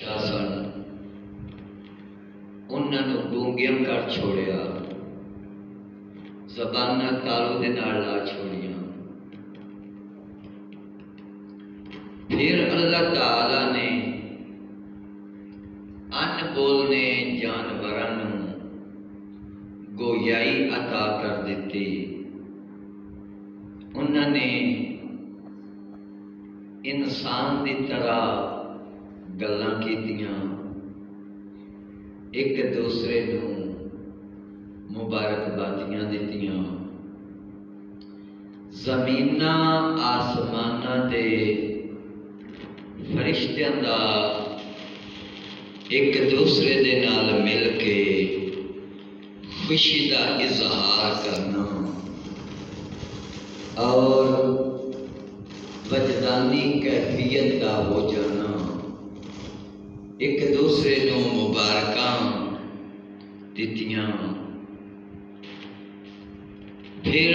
سن انہاں نوں گونگیاں کر چھوڑیا، زباناں تالو دے نال لا چھوڑیاں۔ پھر اللہ تعالی نے ان بولنے جانوراں نوں گویائی عطا کر دیتی۔ انہاں نے انسان دی طرح گلاں کیتیاں، ایک دوسرے نوں مبارکبادیاں دتیاں۔ زمیناں آسماناں دے فرشتیاں دا ایک دوسرے دے نال مل کے خوشی دا اظہار کرنا اور وجدانی کیفیت دا ہو جانا، ایک دوسرے نوں مبارکاں دتیاں۔ پھر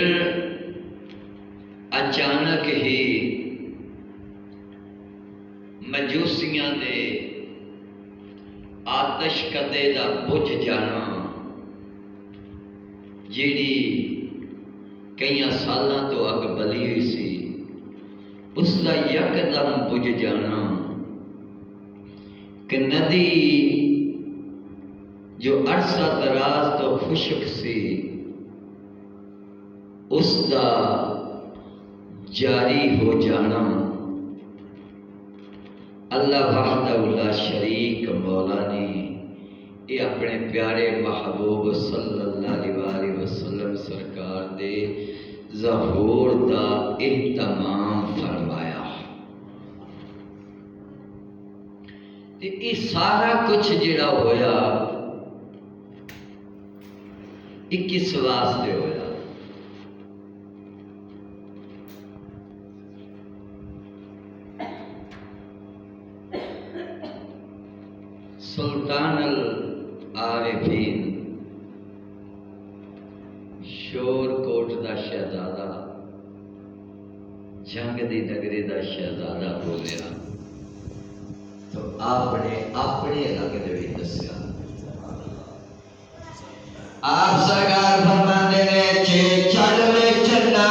اچانک ہی مجوسیاں دے آتش کدے دا بجھ جانا، جیڑی کئی سالاں تو اگ بلی ہوئی سی، اس دا یکدم بجھ جانا کہ ندی جو عرصہ دراز تو خشک سی، اس دا جاری ہو جانا۔ اللہ وحدہ لا شریک مولا نے یہ اپنے پیارے محبوب صلی اللہ علیہ وسلم سرکار دے ظہور دا اہتمام فرمایا۔ یہ سارا کچھ جڑا ہویا یہ کس واسطے ہویا؟ سلطان العارفین شور کوٹ دا شہزادہ، جنگ دی نگری دا شہزادہ بولیا تو آپ نے اپنے رنگ دے وچ دسیا۔ آپ سرکار فرماندے نے چل وے چلنا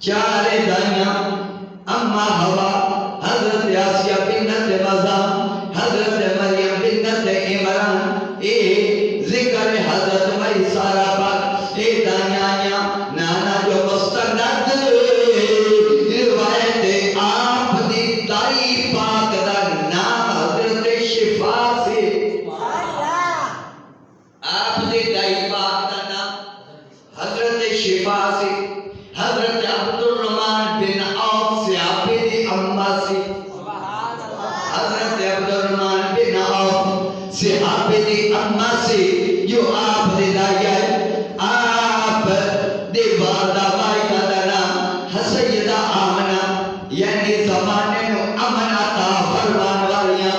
چار دائیاں اما ہوا، حضرت آسیہ بنت مزام، حضرت مریم بنت عمران، اے ذکر حضرت میسارہ پاک، اے دائیاں نانا جو مستند روایت آپ دی دائی پاک دا نام حضرت شفا سے، آپ دی دائی پاک دا نام حضرت شفا سے، حضرت عبد الرحمن بن عوف سے آپ دی اما سے، حضرت عبد الرحمن بن عوف سے آپ دی اما سے جو آپ دی دائی ہے، آپ دی والدہ والدہ دا نام سیدہ آمنہ، یعنی زمانے نو امن عطا فرمان والیاں،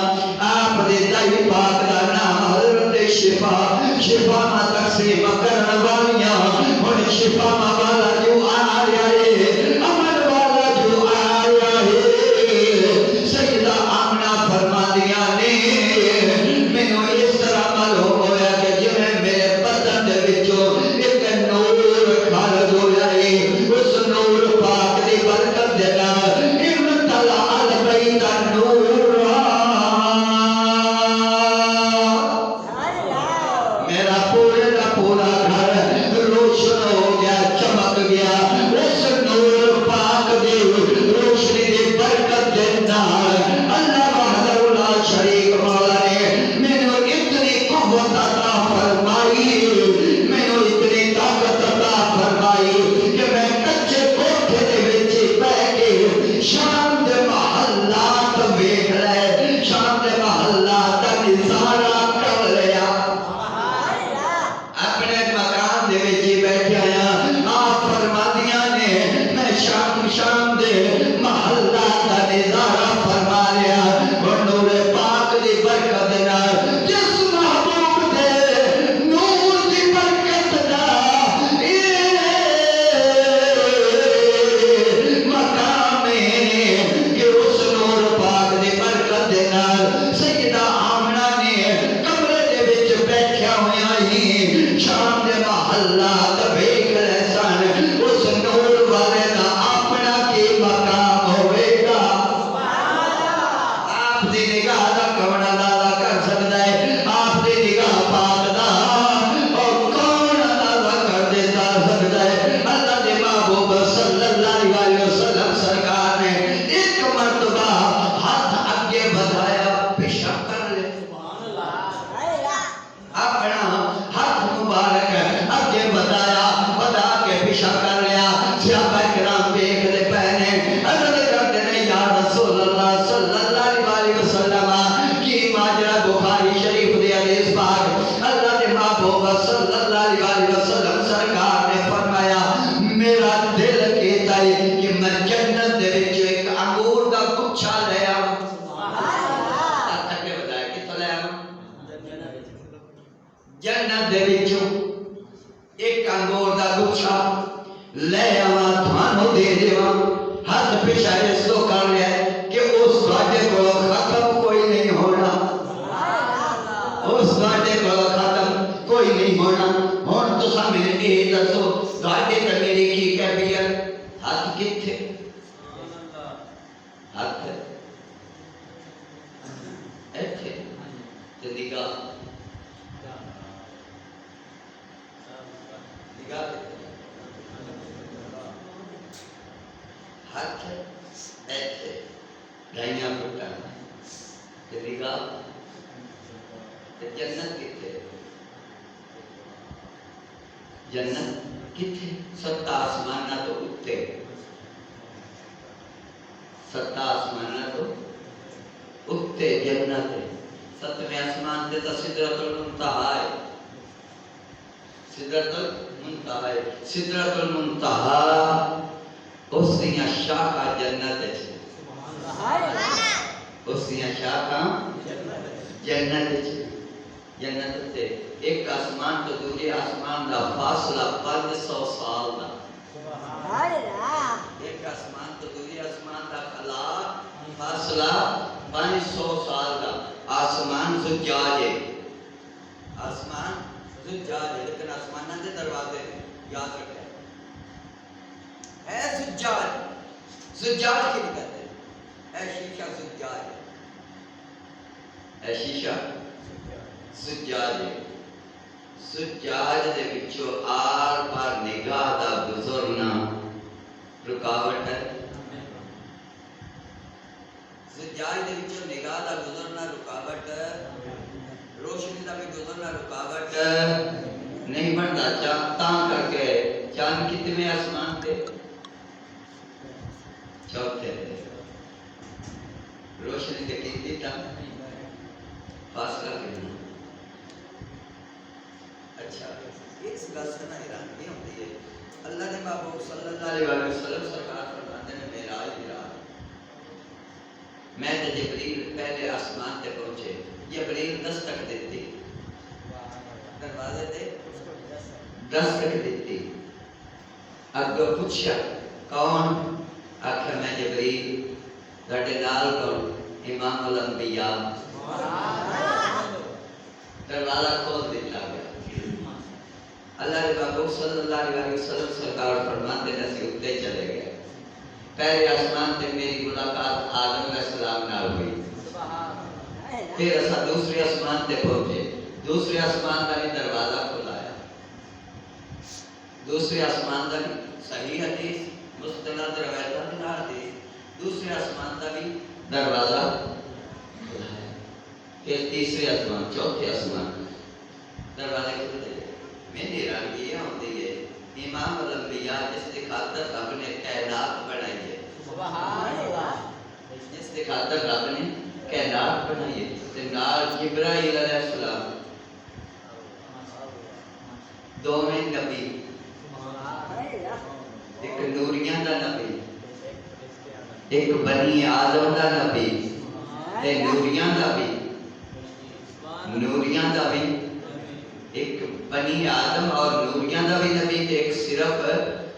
آپ دی دائی پاک دا نام حضرت شفا، شفا ما تقسیم کرن والیاں، اور شفا ما والا جو آیا ہے، امن والا جو آیا ہے، سیدہ آمنہ فرما دیا نے میں نو اس طرح معلوم ہویا کہ جنہیں میرے بدن دے وچوں ایک نور خارج ہویا ہے، اس نور پاک دی برکت دے نال امتلا البیت النور، میرا پورے کا پورا گھر روشن ہو گیا، چمک گیا، اس نور پاک دی روشنی دی برکت دے نال اللہ وحدہ لا شریک مولا نے مینوں اتنی قوت عطا فرمائی، مینوں اتنی طاقت عطا فرمائی کہ میں کچے کوٹھے دے وچ بیٹھ کے شام دے محلات ویکھ لے، شام دے محلات دا نظارہ کر لیا، اپنے مکان دے وچ بیٹھے آیا، آپ فرمادیاں نے میں شام دے محلات دا نظارہ فرما لیا، اور نور پاک دی برکت نال جس محبوب دے نور دی برکت نال اے مقام ہے کہ اس نور پاک دی برکت دے نال سیدہ آمنہ نے کمرے دے وچ بیٹھیا ہویا ہی شام دے محلات ویکھ لے سن، اس نور والے دا اپنا کی مقام ہوئے گا، آپ دی نگاہ دا کون اندازہ کر سکتا ہے، آپ دی نگاہ پاک دا اور کون اندازہ کر دیتا سکتا ہے، اللہ دے محبوب صلی اللہ علیہ وسلم سرکار نے ایک مرتبہ ہاتھ آگے بڑھایا، پیشاب کر لے، اپنا ہاتھ مبارک آگے بڑھایا، بڑھا کے پیشاب کر لیا، صحابہ کرام دیکھ دے پہنے حضرت کرتے ہیں یا رسول اللہ صلی اللہ علیہ وسلم کی ماجرا بخاری شریف دی حدیث پاک، اللہ دے محبوب صلی اللہ علیہ وسلم سرکار نے فرمایا میرا دل کہتا ہے کہ میں جنت دے وچ ایک انگور دا گچھا لے آؤں، جنت دے وچوں ایک انگور دا گچھا لے آواں تھانوں دے دیواں، ہاتھ پیچھے اس تو کر لیا کہ اس تواڈے کول ختم کوئی نہیں ہونا، اس تواڈے کول ختم کوئی نہیں ہونا، ہن تساں مینوں یہ دسو تواڈے تے میری کی کیفیت، ہاتھ کتھے، ہاتھ ایتھے تے نگاہ ہاتھ ایتھے ڈھائیاں فٹاں تے نگاہ تے جنت کتھے، جنت کتھے، ستا آسماناں تو اُتے، ستا آسماناں تو اُتے جنت ہے، ستویں آسمان تے تا سدرۃ المنتہا ہے، سدرۃ المنتہا ہے، سدرۃ المنتہا اس دیاں شاخاں جنت ہے، اس دیاں شاخاں جنت ہے، جنت تے ایک آسمان تو دوسرے آسمان دا فاصلہ 500 سال دا، ایک آسمان تو دوسرے آسمان دا خلا فاصلہ 500 سال دا، آسمان زجاج ہے، آسمان زجاج ہے، لیکن آسمانہ دے دروازے یاد رکھیں، ہے زجاج. زجاج کی کہتے ہیں اے شیشہ زجاج ہے. اے شیشہ زجاج ہے. زجاج دے وچوں آر پار نگاہ دا گزرنا رکاوٹ ہے. زجاج دے وچوں نگاہ دا گزرنا رکاوٹ ہے. روشنی دا بھی گزرنا رکاوٹ نہیں بنتا. تاں کر کے چاند کتنے آسمان تے چوتھے تے روشنی تے کتنی تا فاصلہ کتنا. اچھا اس گل سے نہ حیرانی ہوتی ہے. اللہ نے محبوب صلی اللہ علیہ وسلم سرکار فرماتے ہیں معراج دی رات میں تے جبریل پہلے آسمان تے پہنچے. جبریل دستک دیتی دروازے تے دستک دیتی. اگوں پوچھا کون؟ آخر میں جبریل. تہاڈے نال کون؟ امام الانبیاء. دروازہ کھول دتا گیا. اللہ کے محبوب صلی اللہ علیہ وسلم سرکار فرماتے ہیں اسی اتے چلے گئے. پہلے آسمان تے میری ملاقات آدم علیہ السلام نال ہوئی. پھر اسا دوسرے آسمان تے پہنچے. دوسرے آسمان کا بھی دروازہ کھلایا. دوسرے آسمان کا بھی صحیح حدیث مستند روایتاں دے نال حدیث. دوسرے آسمان کا بھی دروازہ کھلایا. پھر تیسرے آسمان چوتھے آسمان دروازے کھلے. میری حیرانی یہ ہوتی ہے امام الانبیاء جس کی خاطر رب نے کائنات بنائی ہے. سبحان اللہ. جس کی خاطر رب نے کائنات بنائی ہے. نال جبرائیل علیہ السلام دوویں نبی. ایک نوریاں دا نبی ایک بنی آدم دا نبی تے نوریاں دا بھی ایک بنی آدم اور نوریاں دا بھی نبی تے ایک صرف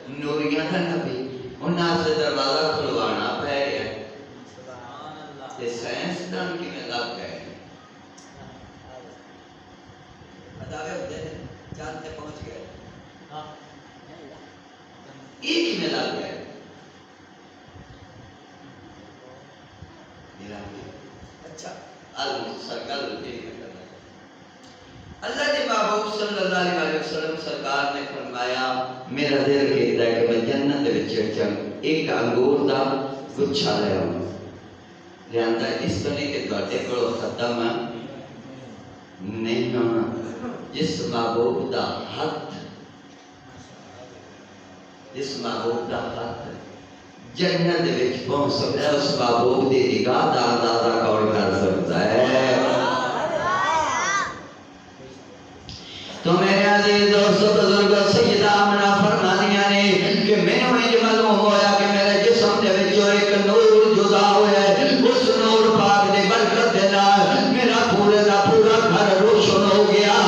نوریاں دا نبی. انہاں سے دروازہ کھلوانا پہ گیا. تے سائنسدان کیویں لگ گئے دعوے ہوتے ہیں چاند تے پہنچ گئے. یہ کیویں لگ گئے؟ اچھا سرکار اللہ کے محبوب صلی اللہ علیہ وسلم سرکار نے فرمایا میرا دل کہتا ہے کہ میں جنت وچ ایک انگور دا گچھا لے آؤں. لیا اس طرح کہ تواڈے کول ختم نہیں ہونا. جس محبوب دا ہاتھ جنت وچ پہنچ سکتا ہے. اس محبوب دی نگاہ دا اندازہ کون کر سکتا ہے؟ تو میرے عزیز دوست بزرگ سیدہ آمنہ فرمانیاں نے کہ میں انہیں جو معلوم ہوا کہ میرے جسم دے وچوں ایک نور جدا ہویا ہے. اس نور پاک دے برکت دے نال میرا پورے دا پورا گھر روشن ہو گیا.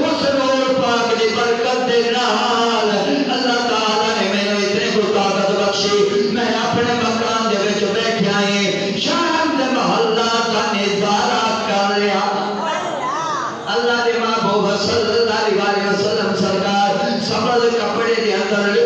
اس نور پاک دی برکت دے نال اللہ تعالی نے مینوں اتنے کو طاقت بخشی. میں اپنے مکان دے وچ بیٹھا ہی شام دے محلہ دا نظارہ کر لیا. اللہ دے محبوب صلی اللہ علیہ وسلم سرکار سبز کپڑے دے اندر